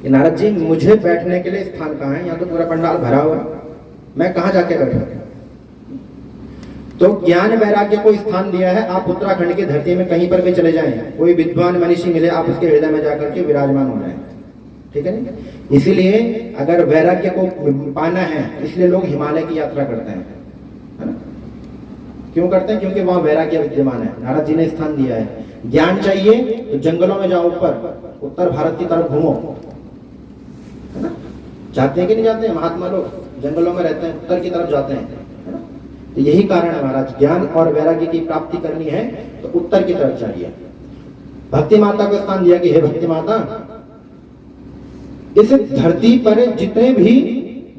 कि नारद जी मुझे बैठने के लिए स्थान कहाँ है, यहाँ तो पूरा पंडाल भरा हुआ है, मैं कहाँ जाके बैठूं? तो ज्ञान वैराग्य को स्थान दिया है। आप उत्तराखंड की धरती में कहीं पर भी चले जाएं, कोई विद्वान मनीषी मिले, आप उसके हृदय में जाकर के विराजमान हो जाएं, ठीक है ना। इसीलिए अगर वैराग्य को पाना है, इसलिए लोग हिमालय की यात्रा करते हैं, है ना। क्यों करते हैं? क्योंकि वहां वैराग्य विद्यमान है। नारद जी ने स्थान दिया है। ज्ञान चाहिए तो जंगलों में जाओ, ऊपर उत्तर भारत की तरफ घूमो, है ना। जाते हैं कि नहीं जाते हैं? महात्मा लोग जंगलों में रहते हैं, उत्तर की तरफ जाते हैं, है ना। तो यही कारण है महाराज, ज्ञान और वैराग्य की प्राप्ति करनी है तो उत्तर की तरफ चाहिए। भक्ति माता को स्थान दिया कि हे भक्ति माता, इस धरती पर जितने भी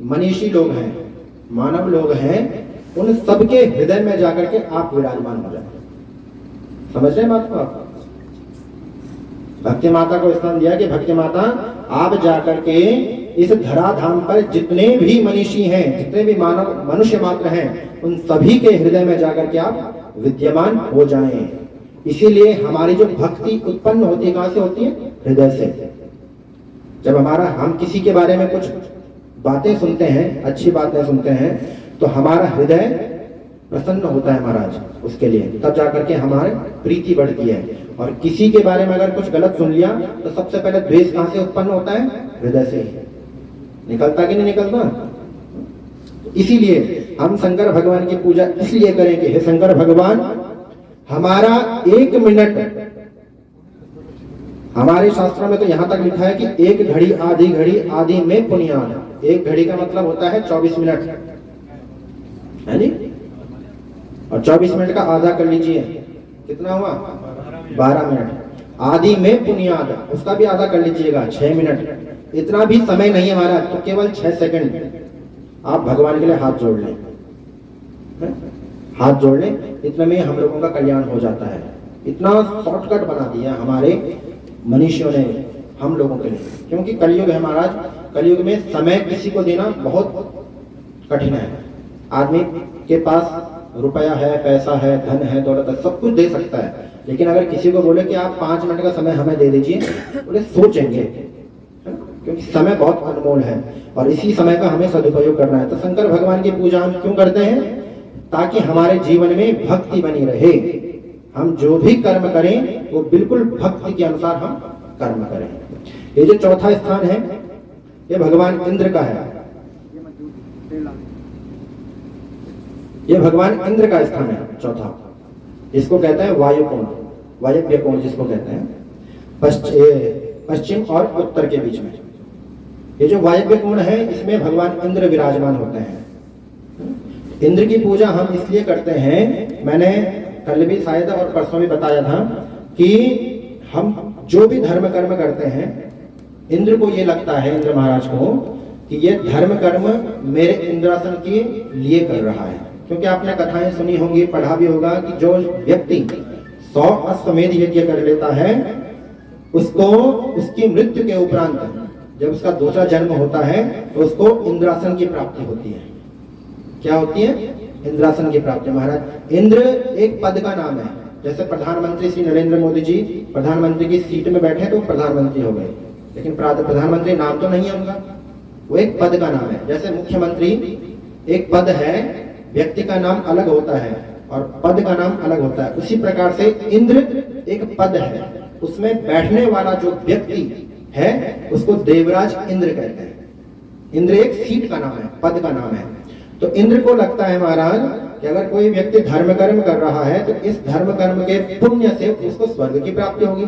मनीषी लोग हैं, मानव लोग हैं, उन सबके हृदय में जाकर के आप विराजमान हो जाए। समझ रहे हैं बात को आप? भक्ति माता को स्थान दिया कि भक्ति माता आप जाकर के इस धराधाम पर जितने भी मनीषी हैं, जितने भी मानव मनुष्य मात्र हैं, उन सभी के हृदय में जाकर के आप विद्यमान हो जाएं। इसीलिए हमारी जो भक्ति उत्पन्न होती है, कहां से होती है? हृदय से। जब हम किसी के बारे में कुछ बातें सुनते हैं, अच्छी बातें सुनते हैं, तो हमारा हृदय प्रसन्न होता है महाराज उसके लिए, तब जाकर के हमारे प्रीति बढ़ती है। और किसी के बारे में अगर कुछ गलत सुन लिया तो सबसे पहले द्वेष कहां से उत्पन्न होता है? हृदय से ही। निकलता कि नहीं निकलता? इसीलिए हम शंकर भगवान की पूजा इसलिए करें कि हे शंकर भगवान, हमारा 1 मिनट, हमारे शास्त्रों में तो यहां तक लिखा है कि 1 घड़ी आधी में पुण्याद। 1 घड़ी का मतलब होता है 24 मिनट, है नी। और 24 मिनट का आधा कर लीजिए, कितना हुआ? 12 मिनट। आधी में पुण्याद, उसका भी आधा कर लीजिएगा, 6 मिनट। इतना भी समय नहीं है हमारा, तो केवल 6 सेकंड आप भगवान के लिए हाथ जोड़ लें, हाथ जोड़ लें, इतने में हम लोगों का कल्याण हो जाता है। इतना शॉर्टकट बना दिया हमारे मनुष्यों ने हम लोगों के लिए, क्योंकि कलयुग है महाराज। कलयुग में समय किसी को देना बहुत कठिन है। आदमी के पास रुपया है, पैसा है, धन है, दौलत है, सब कुछ दे सकता है, लेकिन अगर किसी को बोले कि आप 5 मिनट का समय हमें दे दीजिए, बोले सोचेंगे, क्योंकि समय बहुत अनमोल है और इसी समय का हमें सदुपयोग करना है। तो शंकर भगवान की पूजा हम क्यों करते हैं? ताकि हमारे जीवन में भक्ति बनी रहे। हम जो भी कर्म करें वो बिल्कुल भक्ति के अनुसार हम कर्म करें। ये जो चौथा स्थान है, ये भगवान इंद्र का है। ये भगवान इंद्र का स्थान है चौथा। इसको कहते हैं वायुकोण, वायव्य कोण जिसको कहते हैं, पश्चिम और उत्तर के बीच में। ये जो वायव्य कोण है, इसमें भगवान इंद्र विराजमान होते हैं। इंद्र की पूजा हम इसलिए करते हैं, मैंने कल भी शायद और परसों भी बताया था कि हम जो भी धर्म कर्म करते हैं, इंद्र को ये लगता है, इंद्र महाराज को, कि ये धर्म कर्म मेरे इंद्रासन के लिए कर रहा है। क्योंकि आपने कथाएं सुनी होंगी, पढ़ा भी होगा कि जो व्यक्ति 100 अश्वमेध यज्ञ कर लेता है, उसको उसकी मृत्यु के उपरांत जब उसका दूसरा जन्म होता है तो उसको इंद्रासन की प्राप्ति होती है। क्या होती है? इंद्रासन की प्राप्ति। महाराज, इंद्र एक पद का नाम है। जैसे प्रधानमंत्री श्री नरेंद्र मोदी जी प्रधानमंत्री की सीट में बैठे तो प्रधानमंत्री हो गए, लेकिन प्रधानमंत्री नाम तो नहीं है उनका, वो एक पद का नाम है। जैसे मुख्यमंत्री एक पद है, व्यक्ति का नाम अलग होता है और पद का नाम अलग होता है, उसी प्रकार से इंद्र एक पद है, उसमें बैठने वाला जो व्यक्ति है उसको देवराज इंद्र कहते हैं। इंद्र एक सीट का नाम है, पद का नाम है। तो इंद्र को लगता है महाराज कि अगर कोई व्यक्ति धर्म कर्म कर रहा है तो इस धर्म कर्म के पुण्य से उसको स्वर्ग की प्राप्ति होगी,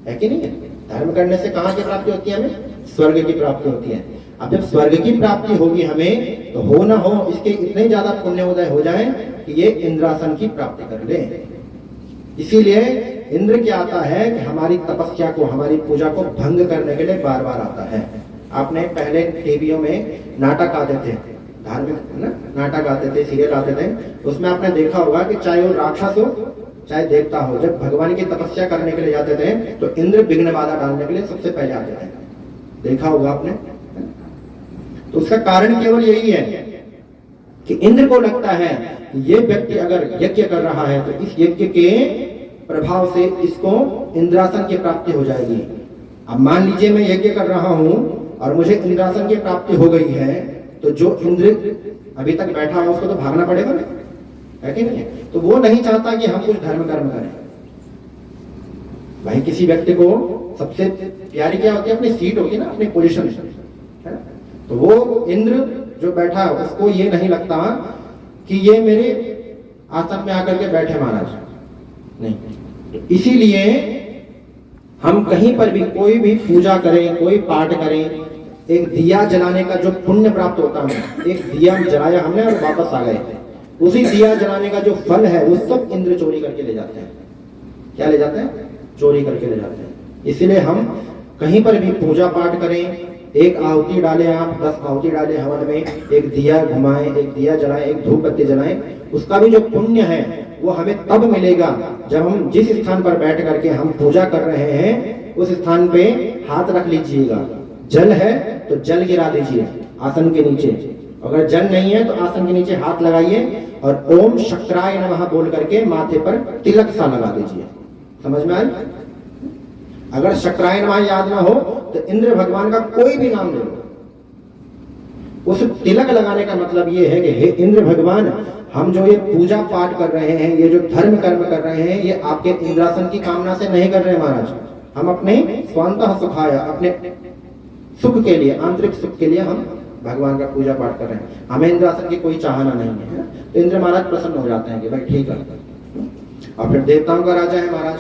है कि नहीं है? धर्म करने से कहां की प्राप्ति होती है? हमें स्वर्ग की प्राप्ति होती है। अब जब स्वर्ग की प्राप्ति होगी हमें, तो हो ना हो इसके इतने ज्यादा पुण्य उदय हो जाए कि ये इंद्रासन की प्राप्ति कर ले। इसीलिए इंद्र क्या आता है कि हमारी तपस्या को, हमारी पूजा को भंग करने के लिए बार बार आता है। आपने पहले टीवियों में नाटक आते थे, धार्मिक ना नाटक आते थे, सीरियल आते थे, उसमें आपने देखा होगा कि चाहे वो राक्षस हो चाहे देवता हो, जब भगवान की तपस्या करने के लिए जाते थे तो इंद्र विघ्न बाधा डालने के लिए सबसे पहले आते थे। देखा होगा आपने। तो उसका कारण केवल यही है कि इंद्र को लगता है कि ये व्यक्ति अगर यज्ञ कर रहा है तो इस यज्ञ के प्रभाव से इसको इंद्रासन की प्राप्ति हो जाएगी। अब मान लीजिए मैं यज्ञ कर रहा हूं और मुझे इंद्रासन की प्राप्ति हो गई है, तो जो इंद्र अभी तक बैठा हुआ उसको तो भागना पड़ेगा ना, है कि नहीं? तो वो नहीं चाहता कि हम कुछ धर्म कर्म करें। भाई किसी व्यक्ति को सबसे प्यारी क्या होती है? अपनी सीट होती है ना, अपनी पोजीशन, है ना? तो वो इंद्र जो बैठा है उसको ये नहीं लगता कि ये मेरे आसन में आकर के बैठे महाराज, नहीं। इसीलिए हम कहीं पर भी कोई भी पूजा करें, कोई पाठ करें, एक दिया जलाने का जो पुण्य प्राप्त होता है, एक दिया जलाया हमने और वापस आ गए, उसी दिया जलाने का जो फल है वो सब इंद्र चोरी करके ले जाते हैं। क्या ले जाते हैं? चोरी करके ले जाते हैं। इसीलिए हम कहीं पर भी पूजा पाठ करें, एक आहुति डालें, आप 10 आहुति डालें हवन में, एक दिया घुमाएं, एक दिया जलाएं, एक धूप बत्ती जलाएं, उसका भी जो पुण्य है वो हमें तब मिलेगा जब हम जिस स्थान पर बैठ करके हम पूजा कर रहे हैं उस स्थान पे हाथ रख लीजिएगा। जल है तो जल गिरा दीजिए आसन के नीचे, अगर जल नहीं है तो आसन के नीचे हाथ लगाइए और ओम शक्राय नमः बोल करके माथे पर तिलक सा लगा दीजिए। समझ में आई? अगर शक्राय नमः याद ना हो तो इंद्र भगवान का कोई भी नाम ले लो। उस तिलक लगाने का मतलब ये है कि हे इंद्र भगवान, हम जो ये पूजा पाठ कर रहे हैं, ये जो धर्म कर्म कर रहे हैं, ये आपके इंद्रासन की कामना से नहीं कर रहे हैं महाराज। हम अपने स्वांतः सुखाय, अपने सुख के लिए, आंतरिक सुख के लिए हम भगवान का पूजा पाठ कर रहे हैं। हमें इंद्रासन की कोई चाहना नहीं है। तो इंद्र महाराज प्रसन्न हो जाते हैं कि भाई ठीक है। और फिर देवताओं का राजा है महाराज।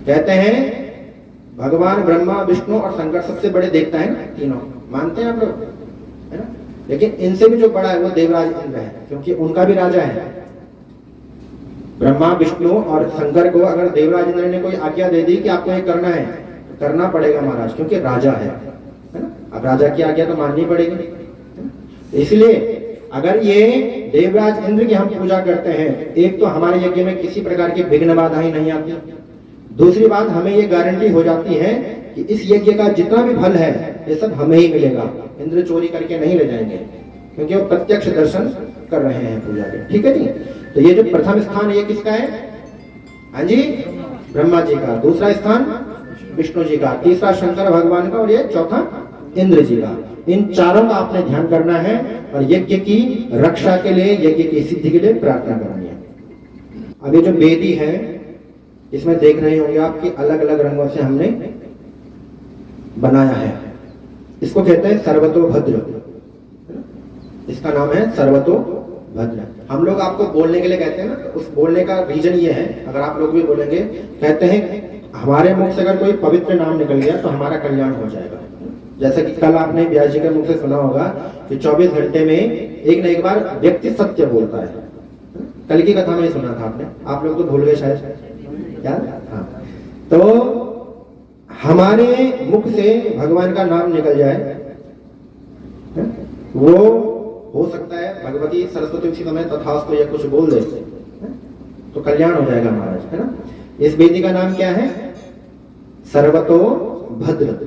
कहते हैं भगवान ब्रह्मा, विष्णु और शंकर सबसे बड़े देवता है ना, तीनों मानते हैं आप लोग, है ना? लेकिन इनसे भी जो बड़ा है वो देवराज इंद्र है, क्योंकि उनका भी राजा है। ब्रह्मा, विष्णु और शंकर को अगर देवराज इंद्र ने कोई आज्ञा दे दी कि आपको ये करना है तो करना पड़ेगा महाराज, क्योंकि राजा है ना? अब राजा की आज्ञा तो माननी पड़ेगी। इसलिए अगर ये देवराज इंद्र की हम पूजा करते हैं, एक तो हमारे यज्ञ में किसी प्रकार की विघ्न बाधाएं नहीं आती, दूसरी बात हमें ये गारंटी हो जाती है कि इस यज्ञ का जितना भी फल है ये सब हमें ही मिलेगा, इंद्र चोरी करके नहीं ले जाएंगे, क्योंकि वो प्रत्यक्ष दर्शन कर रहे हैं पूजा के। ठीक है जी। तो ये जो प्रथम स्थान ये किसका है? हाँ जी, ब्रह्मा जी का। दूसरा स्थान विष्णु जी का, तीसरा शंकर भगवान का, और ये चौथा इंद्र जी का। इन चारों का आपने ध्यान करना है और यज्ञ की रक्षा के लिए, यज्ञ की सिद्धि के लिए प्रार्थना करनी है। अब ये जो वेदी है इसमें देख रहे होंगे आपकी अलग अलग रंगों से हमने बनाया है। इसको कहते हैं सर्वतोभद्र, इसका नाम है सर्वतोभद्र। हम लोग आपको बोलने के लिए कहते हैं ना, तो उस बोलने का रीजन ये है, अगर आप लोग भी बोलेंगे, कहते हैं हमारे मुख से अगर कोई पवित्र नाम निकल गया तो हमारा कल्याण हो जाएगा। जैसे कि कल आपने व्यास जी के मुख से सुना होगा कि 24 घंटे में एक न एक बार व्यक्ति सत्य बोलता है। कल की कथा में सुना था आपने, आप लोग तो भूल गए शायद, याद? हाँ। तो हमारे मुख से भगवान का नाम निकल जाए, वो हो सकता है भगवती सरस्वती उसी समय तथास्तु या कुछ बोल दे तो कल्याण हो जाएगा महाराज, है ना? इस वेदी का नाम क्या है? सर्वतोभद्र।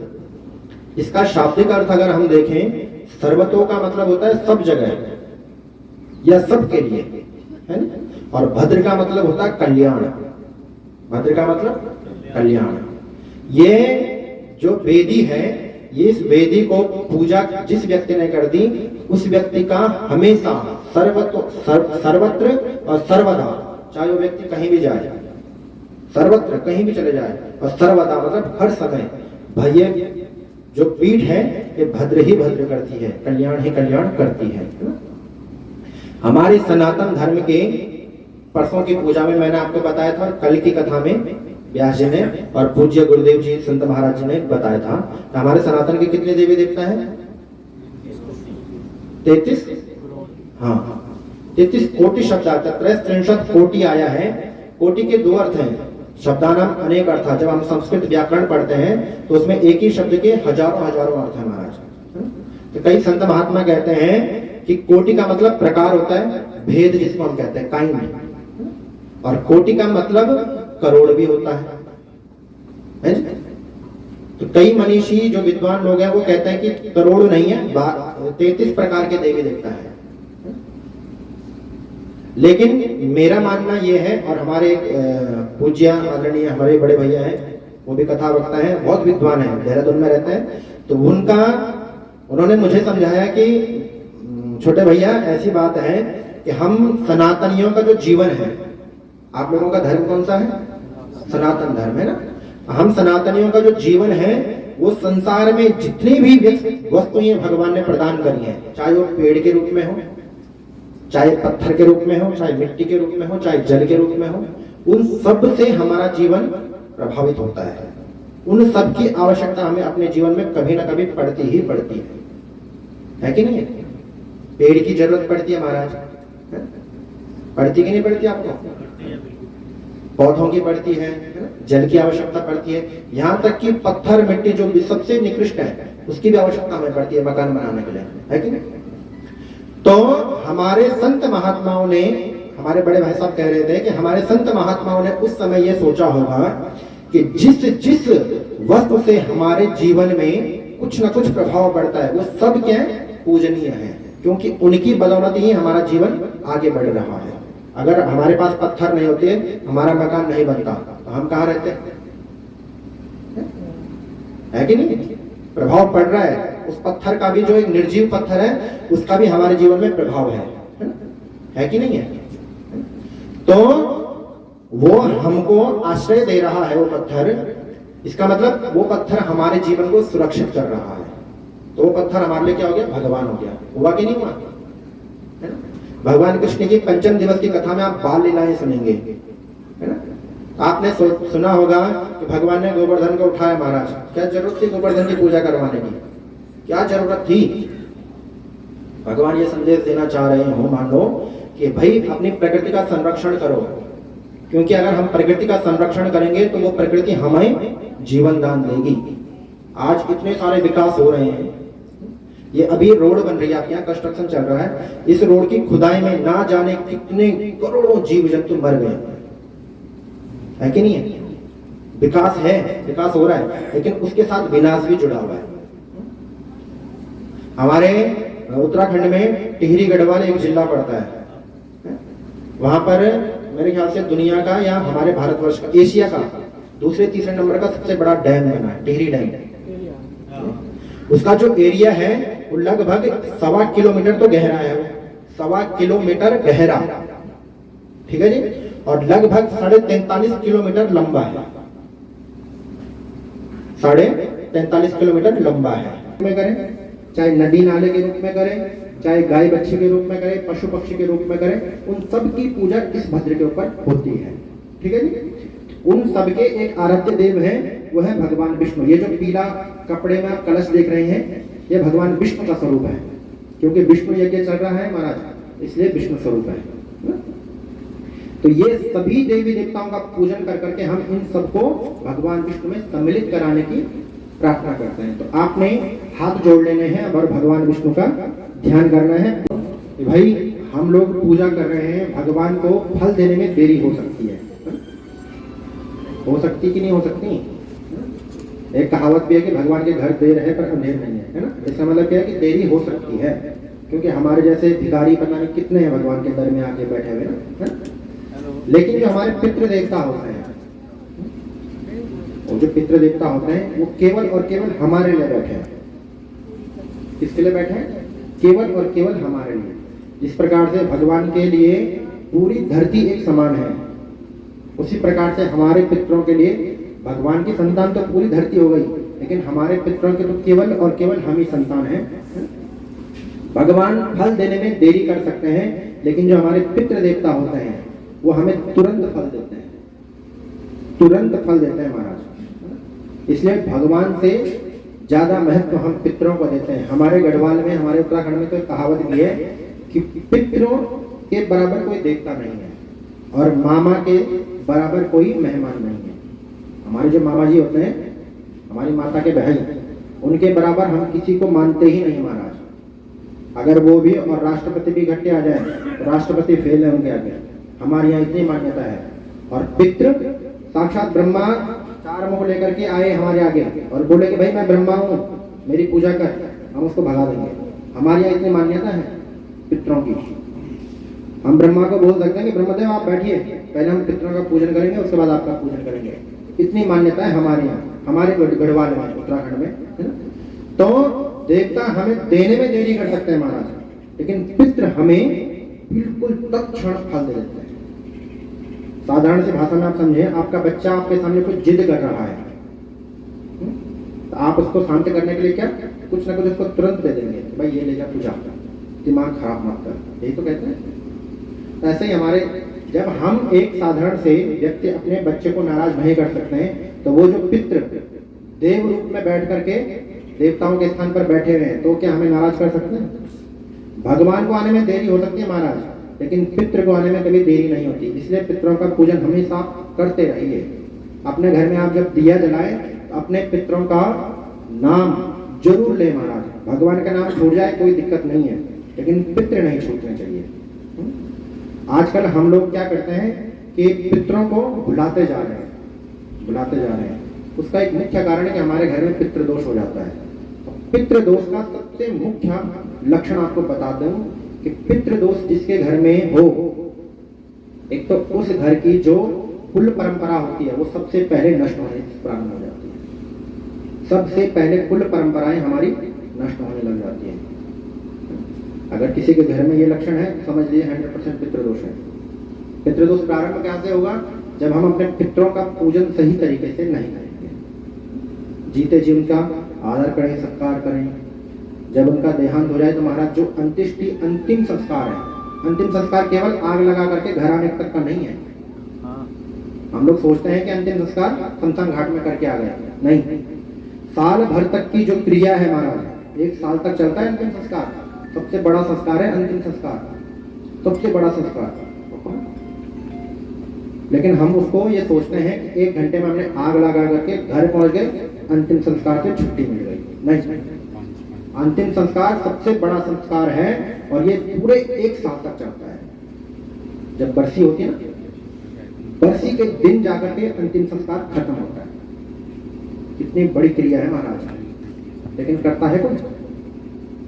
इसका शाब्दिक अर्थ अगर हम देखें, सर्वतो का मतलब होता है सब जगह या सब के लिए, है ना? और भद्र का मतलब होता है कल्याण। भद्र का मतलब कल्याण। ये जो वेदी है, ये इस वेदी को पूजा जिस व्यक्ति ने कर दी उस व्यक्ति का हमेशा सर्वत्र और सर्वदा, चाहे वो व्यक्ति कहीं भी जाए, सर्वत्र कहीं भी चले जाए, और सर्वदा मतलब हर समय, भय जो पीठ है ये भद्र ही भद्र करती है, कल्याण ही कल्याण करती है। हमारे सनातन धर्म के परसों की पूजा में मैंने आपको बताया था, कल की कथा में व्यास जी ने और पूज्य गुरुदेव जी संत महाराज जी ने बताया था, तो हमारे सनातन के कितने देवी देवता है? 33। हाँ, 33 कोटि शब्द आता है, 63 कोटि आया है। कोटि के दो अर्थ हैं, शब्दानाम अनेक अर्थ। जब हम संस्कृत व्याकरण पढ़ते हैं तो उसमें एक ही शब्द के हजारों हजारों अर्थ है महाराज। तो कई संत महात्मा कहते हैं कि कोटि का मतलब प्रकार होता है, भेद जिसको हम कहते हैं, काइंड, और कोटि का मतलब करोड़ भी होता है। तो कई मनीषी जो विद्वान लोग हैं वो कहते हैं कि करोड़ नहीं है, 33 प्रकार के देवी देवता है। लेकिन मेरा मानना यह है, और हमारे पूज्य आदरणीय हमारे बड़े भैया हैं वो भी कथा वक्ता है, बहुत विद्वान है, देहरादून में रहते हैं। तो उन्होंने मुझे समझाया कि छोटे भैया ऐसी बात है कि हम सनातनियों का जो जीवन है, आप लोगों का धर्म कौन सा है? सनातन धर्म है ना। हम सनातनियों का जो जीवन है वो संसार में जितनी भी वस्तुएं भगवान ने प्रदान करी हैं, चाहे वो पेड़ के रूप में हो, चाहे पत्थर के रूप में हो, चाहे मिट्टी के रूप में हो, चाहे जल के रूप में हो, उन सब से हमारा जीवन प्रभावित होता है। उन सब की आवश्यकता हमें अपने जीवन में कभी ना कभी पड़ती ही पड़ती है कि नहीं है? पेड़ की जरूरत पड़ती है महाराज, पड़ती कि नहीं पड़ती आपको? पौधों की पड़ती है, जल की आवश्यकता पड़ती है, यहाँ तक कि पत्थर मिट्टी जो भी सबसे निकृष्ट है उसकी भी आवश्यकता हमें पड़ती है मकान बनाने के लिए, है कि नहीं? तो हमारे संत महात्माओं ने, हमारे बड़े भाई साहब कह रहे थे कि हमारे संत महात्माओं ने उस समय ये सोचा होगा कि जिस वस्तु से हमारे जीवन में कुछ ना कुछ प्रभाव पड़ता है वो सब क्या पूजनीय है, क्योंकि उनकी बदौलत ही हमारा जीवन आगे बढ़ रहा है। अगर हमारे पास पत्थर नहीं होते, हमारा मकान नहीं बनता, तो हम कहाँ रहते? है कि नहीं? प्रभाव पड़ रहा है उस पत्थर का भी, जो एक निर्जीव पत्थर है उसका भी हमारे जीवन में प्रभाव है कि नहीं है? तो वो हमको आश्रय दे रहा है वो पत्थर, इसका मतलब वो पत्थर हमारे जीवन को सुरक्षित कर रहा है। तो वो पत्थर हमारे लिए क्या हो गया? भगवान हो गया। हुआ कि नहीं हुआ? है ना? भगवान कृष्ण की पंचम दिवस की कथा में आप बाल लीलाएं सुनेंगे, है ना? आपने सुना होगा कि भगवान ने गोवर्धन को उठाया। महाराज, क्या जरूरत थी गोवर्धन की पूजा करवाने की? क्या जरूरत थी? भगवान ये संदेश देना चाह रहे हो, मान लो कि भाई अपनी प्रकृति का संरक्षण करो, क्योंकि अगर हम प्रकृति का संरक्षण करेंगे तो वो प्रकृति हमें जीवन दान देगी। आज इतने सारे विकास हो रहे हैं, ये अभी रोड बन रही है, आपके यहाँ कंस्ट्रक्शन चल रहा है, इस रोड की खुदाई में ना जाने कितने करोड़ों जीव जंतु मर गए, है कि नहीं है? विकास है, विकास हो रहा है, लेकिन उसके साथ विनाश भी जुड़ा हुआ है। हमारे उत्तराखंड में टिहरी गढ़वाल एक जिला पड़ता है, वहां पर मेरे ख्याल से दुनिया का या हमारे भारतवर्ष का, एशिया का दूसरे तीसरे नंबर का सबसे बड़ा डैम बना है, टिहरी डैम। उसका जो एरिया है वो लगभग 1.25 किलोमीटर तो गहरा है, 1.25 किलोमीटर गहरा, ठीक है जी, और लगभग 43.5 किलोमीटर लंबा है, 43.5 किलोमीटर लंबा है। में करें, चाहे नदी नाले के रूप में करें, चाहे गाय बच्चे के रूप में करें, पशु पक्षी के रूप में करें, उन सब की पूजा इस भद्र के ऊपर होती है, ठीक है जी। उन सब के एक आराध्य देव हैं, वो है भगवान विष्णु। ये जो पीला कपड़े में आप कलश देख रहे हैं, ये भगवान विष्णु का स्वरूप है, क्योंकि विष्णु यज्ञ चल रहा है महाराज, इसलिए विष्णु स्वरूप है। तो ये सभी देवी देवताओं का पूजन कर करके हम इन सबको भगवान विष्णु में सम्मिलित कराने की प्रार्थना करते हैं। तो आपने हाथ जोड़ लेने हैं और भगवान विष्णु का ध्यान करना है कि भाई हम लोग पूजा कर रहे हैं, भगवान को फल देने में देरी हो सकती है, हो सकती कि नहीं हो सकती? एक कहावत भी है कि भगवान के घर देर है पर अंधेर नहीं है, है ना? इसका मतलब क्या है कि देरी हो सकती है, क्योंकि हमारे जैसे भिखारी पता नहीं कितने हैं भगवान के दर में आके बैठे हुए ना। लेकिन जो हमारे पितृ देवता होते हैं, वो जो पितृ देवता होते हैं, वो केवल और केवल हमारे लिए बैठे हैं। किसके लिए बैठे हैं? केवल और केवल हमारे लिए। जिस प्रकार से भगवान के लिए पूरी धरती एक समान है, उसी प्रकार से हमारे पितरों के लिए, भगवान की संतान तो पूरी धरती हो गई, लेकिन हमारे पितरों के तो केवल और केवल हम ही संतान हैं। भगवान फल देने में देरी कर सकते हैं, लेकिन जो हमारे पितृ देवता होते हैं वो हमें तुरंत फल देते हैं, तुरंत फल देते हैं महाराज। इसलिए भगवान से ज्यादा महत्व हम पितरों को देते हैं। हमारे गढ़वाल में, हमारे उत्तराखंड में तो एक कहावत भी है कि पितरों के बराबर कोई देवता नहीं है और मामा के बराबर कोई मेहमान नहीं है। हमारे जो मामा जी होते हैं, हमारी माता के बहन, उनके बराबर हम किसी को मानते ही नहीं महाराज। अगर वो भी और राष्ट्रपति भी इकट्ठे आ जाए तो राष्ट्रपति फेल है उनके आगे। हमारे यहाँ इतनी मान्यता है। और पितृ साक्षात ब्रह्मा 4 मुख लेकर के आए हमारे आगे और बोले कि भाई मैं ब्रह्मा हूँ, मेरी पूजा कर, हम उसको भगा देंगे। हमारे यहाँ इतनी मान्यता है पितरों की। हम ब्रह्मा को बोल सकते हैं कि ब्रह्मदेव आप बैठिए, पहले हम पितरों का पूजन करेंगे, उसके बाद आपका पूजन करेंगे। इतनी मान्यता है हमारे यहाँ, हमारे गढ़वाल में, उत्तराखंड में, है ना। तो देवता हमें देने में देरी कर सकते हैं महाराज, लेकिन पितृ हमें बिल्कुल तत्क्षण फल दे देते हैं। साधारण सी भाषा में आप समझे, आपका बच्चा आपके सामने कुछ जिद कर रहा है, तो आप उसको शांत करने के लिए क्या कुछ ना कुछ उसको तुरंत दे देंगे, भाई ये ले जा पूजा, दिमाग खराब मत कर, यही तो कहते हैं। ऐसे ही हमारे, जब हम एक साधारण से व्यक्ति अपने बच्चे को नाराज नहीं कर सकते हैं, तो वो जो पितृ देव रूप में बैठ करके देवताओं के स्थान पर बैठे हुए हैं, तो क्या हमें नाराज कर सकते हैं? भगवान को आने में देरी हो सकती है महाराज, लेकिन पितृ को आने में कभी देरी नहीं होती। इसलिए पितरों का पूजन हमेशा करते रहिए। अपने घर में आप जब दिया जलाएं, तो अपने पितरों का नाम जरूर ले महाराज। भगवान का नाम छूट जाए कोई दिक्कत नहीं है, लेकिन पितृ नहीं छूटने चाहिए। आजकल हम लोग क्या करते हैं कि पितरों को भुलाते जा रहे हैं, भुलाते जा रहे हैं। उसका एक मुख्य कारण है कि हमारे घर में पितृ दोष हो जाता है। पितृ दोष का सबसे मुख्य लक्षण आपको बता दूं कि पितृ दोष जिसके घर में हो, एक तो उस घर की जो कुल परंपरा होती है वो सबसे पहले नष्ट होने प्रारंभ हो जाती है। सबसे पहले कुल परंपराएं हमारी नष्ट होने लग जाती है। अगर किसी के घर में ये लक्षण है, समझ लीजिए 100% पितृदोष है। पितृदोष प्रारंभ कैसे होगा? जब हम अपने पितरों का पूजन सही तरीके से नहीं करेंगे, जीते जी उनका आदर करें, सत्कार करें। जब उनका देहांत हो जाए तो महाराज जो अंत्येष्टि अंतिम संस्कार है, अंतिम संस्कार केवल आग लगा करके घर आने तक का नहीं है। हम लोग सोचते हैं कि अंतिम संस्कार शमशान घाट में करके आ गए, नहीं। साल भर तक की जो क्रिया है महाराज, 1 साल तक चलता है अंतिम संस्कार। सबसे बड़ा संस्कार है अंतिम संस्कार, सबसे बड़ा संस्कार। लेकिन हम उसको ये सोचते हैं कि 1 घंटे में हमने आग लगा करके घर पहुंच गए, अंतिम संस्कार से छुट्टी मिल गई। नहीं, अंतिम संस्कार सबसे बड़ा संस्कार है और ये पूरे 1 साल तक चलता है। जब बरसी होती है ना, बरसी के दिन जाकर के अंतिम संस्कार खत्म होता है। कितनी बड़ी क्रिया है महाराज, लेकिन करता है कोई?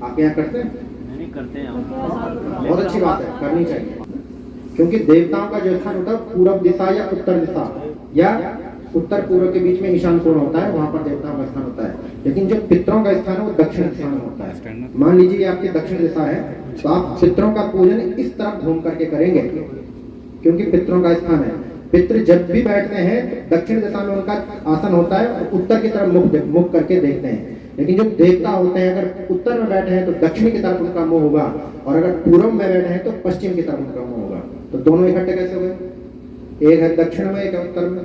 आप यहाँ करते हैं? नहीं करते हैं। बहुत अच्छी बात है, करनी चाहिए। क्योंकि देवताओं का जो स्थान होता है पूर्व दिशा या उत्तर दिशा या उत्तर पूर्व के बीच में ईशान कोण होता है, वहां पर देवताओं का स्थान होता है। लेकिन जो पितरों का स्थान है वो दक्षिण दिशा में होता है। मान लीजिए ये आपकी दक्षिण दिशा है, तो आप पितरों का पूजन इस तरफ घूम करके करेंगे, क्योंकि पितरों का स्थान है। पितृ जब भी बैठते हैं तो दक्षिण दिशा में उनका आसन होता है और उत्तर की तरफ मुख करके देखते हैं। लेकिन जो देवता होते हैं अगर उत्तर में बैठे हैं तो दक्षिण की तरफ उनका मुंह होगा, और अगर पूर्व में बैठे हैं तो पश्चिम की तरफ उनका मुंह होगा। तो दोनों इकट्ठे कैसे हुए? एक है दक्षिण में, एक है उत्तर में,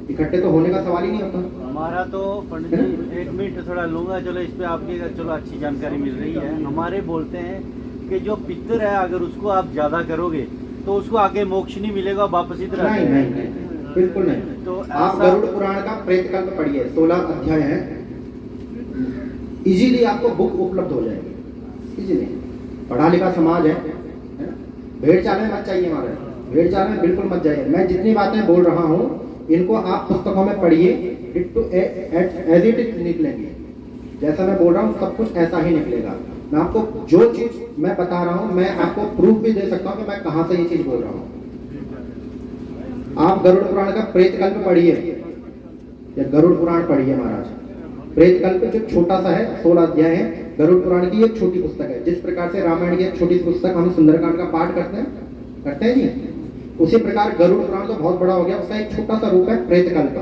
इकट्ठे तो होने का सवाल ही नहीं होता। हमारा तो पंडित जी 1 मिनट थोड़ा लूंगा, चलो इस पे आपकी चलो अच्छी जानकारी मिल रही है। हमारे बोलते हैं कि जो पितर है अगर उसको आप ज्यादा करोगे तो उसको आगे मोक्ष नहीं मिलेगा, वापस इधर नहीं, नहीं, नहीं, बिल्कुल नहीं। तो आप गरुड़ पुराण का प्रेतकल्प पढ़िए, 16 अध्याय है, इजीली आपको बुक उपलब्ध हो जाएगी, इजीली। पढ़ा लिखा समाज है ना? भेड़ चाल में मत चाहिए हमारे, भेड़ चाल में बिल्कुल मत जाइए। मैं जितनी बातें बोल रहा हूँ इनको आप पुस्तकों में पढ़िए, एज इट इज निकलेंगे। जैसा मैं बोल रहा हूँ सब कुछ ऐसा ही निकलेगा। मैं आपको जो चीज मैं बता रहा हूँ मैं आपको प्रूफ भी दे सकता हूँ कि मैं कहाँ से ये चीज बोल रहा हूँ। आप गरुड़ पुराण का प्रेतकल्प पढ़िए या गरुड़ पुराण पढ़िए महाराज। प्रेतकल्प जो छोटा सा है, 16 अध्याय है, गरुड़ पुराण की एक छोटी पुस्तक है। जिस प्रकार से रामायण की एक छोटी पुस्तक हम सुंदरकांड का पाठ करते हैं जी, उसी प्रकार गरुड़ पुराण तो बहुत बड़ा हो गया, उसका एक छोटा सा रूप है प्रेतकल्प।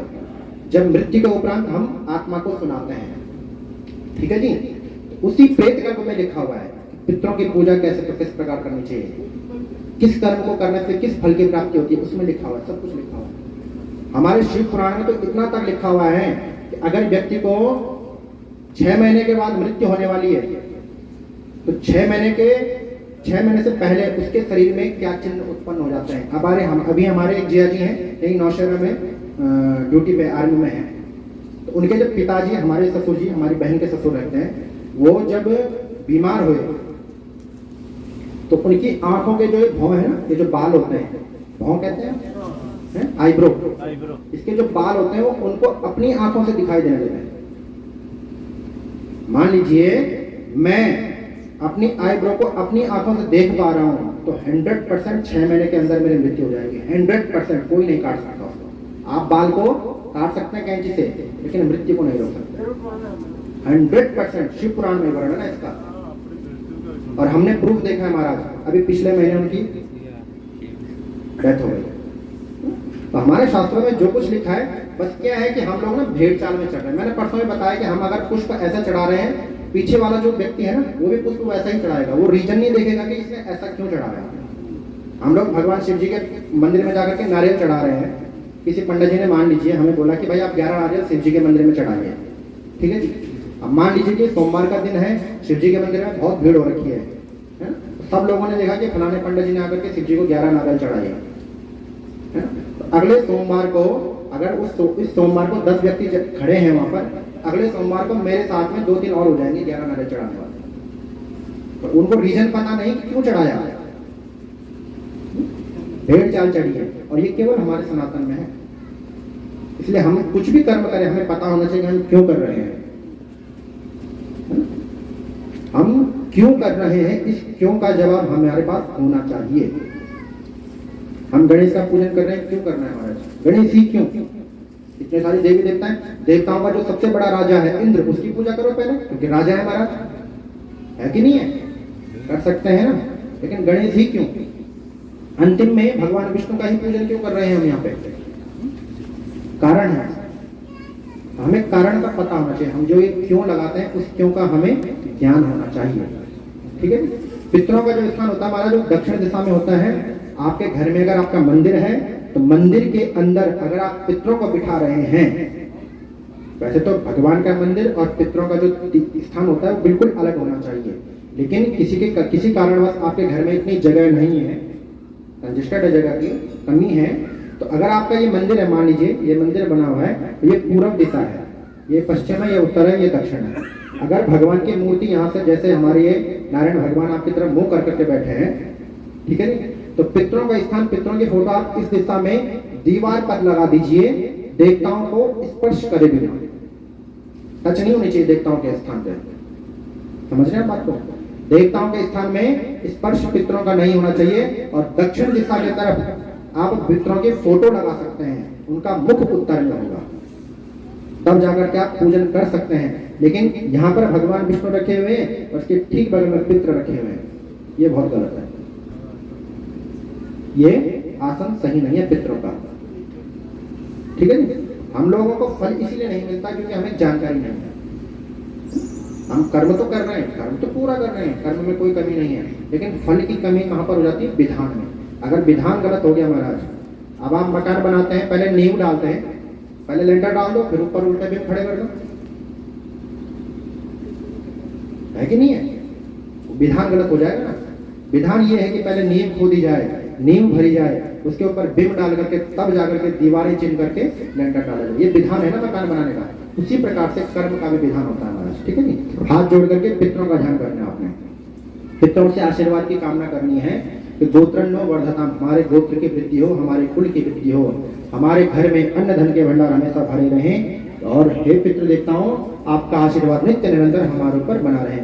जब मृत्यु के उपरांत हम आत्मा को सुनाते हैं, ठीक है जी। उसी प्रेतकल्प में लिखा हुआ है पितरों की पूजा कैसे किस प्रकार करनी चाहिए, किस कर्म को करने से किस फल की प्राप्ति होती है, उसमें लिखा हुआ है, सब कुछ लिखा हुआ है। हमारे शिव पुराण में तो इतना तक लिखा हुआ है कि अगर व्यक्ति को 6 महीने के बाद मृत्यु होने वाली है तो 6 महीने से पहले उसके शरीर में क्या चिन्ह उत्पन्न हो जाते हैं। अभी हमारे एक जिया जी हैं, यही नौशहरा में ड्यूटी पे आर्मी में है। तो उनके जब पिताजी, हमारे ससुर जी, हमारी बहन के ससुर रहते हैं, वो जब बीमार हुए तो उनकी आंखों के जो भौं है ना, ये जो बाल होते हैं, भौं कहते हैं, आईब्रो, इसके जो बाल होते हैं वो उनको अपनी आंखों से दिखाई देने लगे। मान लीजिए मैं अपनी आईब्रो को अपनी आंखों से देख पा रहा हूं तो 100% 6 महीने के अंदर मेरी मृत्यु हो जाएगी। 100% कोई नहीं काट सकता उसको। आप बाल को काट सकते हैं कैंची से, लेकिन मृत्यु को नहीं रोक सकते। 100% शिव पुराण में वर्णन है इसका, और हमने प्रूफ देखा है महाराज। अभी पिछले महीने उनकी डेथ हो गई। तो हमारे शास्त्रों में जो कुछ लिखा है, बस क्या है कि हम लोग ना भेड़ चाल में चढ़ रहे हैं। मैंने परसों में बताया कि हम अगर पुष्प ऐसा चढ़ा रहे हैं, पीछे वाला जो व्यक्ति है ना, वो भी पुष्प वैसा ही चढ़ाएगा, वो रीजन नहीं देखेगा कि इसने ऐसा क्यों चढ़ाया। हम लोग भगवान शिव जी के मंदिर में जाकर के नारियल चढ़ा रहे हैं, किसी पंडित जी ने मान लीजिए हमें बोला कि भाई आप 11 नारियल शिव जी के मंदिर में चढ़ाइए, ठीक है जी। अब मान लीजिए कि सोमवार का दिन है, शिव जी के मंदिर में बहुत भीड़ हो रखी है ना? सब लोगों ने देखा कि फलाने पंडित जी ने आकर के शिव जी को 11 नारियल चढ़ाए, है ना? तो अगले सोमवार को अगर इस सोमवार को 10 व्यक्ति खड़े हैं वहां पर, अगले सोमवार को मेरे साथ में 2-3 और हो जाएंगे 11 नारियल चढ़ाने वाले। तो उनको रीजन पता नहीं कि क्यों चढ़ाया, भेड़ चाल चढ़ी है, और ये केवल हमारे सनातन में है। इसलिए हम कुछ भी कर्म करें, हमें पता होना चाहिए हम क्यों कर रहे हैं, हम क्यों कर रहे हैं। इस क्यों का जवाब हमारे पास होना चाहिए। हम गणेश का पूजन कर रहे हैं, क्यों करना है महाराज? गणेश ही क्यों? इतने सारे देवी देवता हैं, देवताओं का जो सबसे बड़ा राजा है इंद्र, उसकी पूजा करो पहले, क्योंकि राजा है महाराज, है कि नहीं है? कर सकते हैं ना, लेकिन गणेश ही क्यों? अंतिम में भगवान विष्णु का ही पूजन क्यों कर रहे हैं हम यहाँ पे? कारण है, हमें कारण का पता होना चाहिए। हम जो ये क्यों लगाते हैं, उस क्यों का हमें ज्ञान होना चाहिए, ठीक है। पितरों का जो स्थान होता है हमारा, जो दक्षिण दिशा में होता है, आपके घर में अगर आपका मंदिर है तो मंदिर के अंदर अगर आप पितरों को बिठा रहे हैं, वैसे तो भगवान का मंदिर और पितरों का जो स्थान होता है वो बिल्कुल अलग होना चाहिए, लेकिन किसी कारणवश आपके घर में इतनी जगह नहीं है, कंजेस्टेड है, जगह की कमी है, तो अगर आपका ये मंदिर है, मान लीजिए ये मंदिर बना हुआ है, तो ये पूरब दिशा है, ये पश्चिम है, ये उत्तर है, ये दक्षिण है। अगर भगवान की मूर्ति यहाँ से, जैसे हमारे ये नारायण भगवान आपकी तरफ मुंह कर करके बैठे हैं, ठीक है नी, तो पितरों का स्थान, पितरों की फोटो आप इस दिशा में दीवार पर लगा दीजिए, देवताओं को स्पर्श करे बिना, टच नहीं होनी चाहिए देवताओं के स्थान पे। समझ रहे हैं बात को? देवताओं के स्थान में स्पर्श पितरों का नहीं होना चाहिए, और दक्षिण दिशा की तरफ आप पितरों के फोटो लगा सकते हैं, उनका मुख उत्तर में होगा, तब जाकर के आप पूजन कर सकते हैं। लेकिन यहाँ पर भगवान विष्णु रखे हुए हैं, उसके ठीक बगल में पितर रखे हुए हैं, ये बहुत गलत है। ये आसन सही नहीं है पितरों का, ठीक है। हम लोगों को फल इसीलिए नहीं मिलता क्योंकि हमें जानकारी नहीं है। हम कर्म तो कर रहे हैं, कर्म तो पूरा कर रहे हैं, कर्म में कोई कमी नहीं है, लेकिन फल की कमी कहाँ पर हो जाती है? विधान में। अगर विधान गलत हो गया महाराज, अब आप मकान बनाते हैं, पहले नींव डालते हैं, पहले लेंटर डाल दो, फिर ऊपर उल्टे बीम खड़े कर दो, है कि नहीं है? विधान गलत हो जाएगा ना। विधान ये है कि पहले नींव खोदी जाए, नींव भरी जाए, उसके ऊपर बीम डाल करके तब जाकर के दीवारें चिन्ह करके लेंटर डाला जाए, ये विधान है ना मकान बनाने का। उसी प्रकार से कर्म का भी विधान होता है महाराज, ठीक है नहीं। हाथ जोड़ करके पितरों का ध्यान करना है आपने, पितरों से आशीर्वाद की कामना करनी है कि गोत्रन्नो वर्धताम, हमारे गोत्र की वृद्धि हो, हमारे कुल की वृद्धि हो, हमारे घर में अन्न धन के भंडार हमेशा भरे रहें, और हे पितृ देवताओं, आपका आशीर्वाद नित्य निरंतर हमारे ऊपर बना रहे।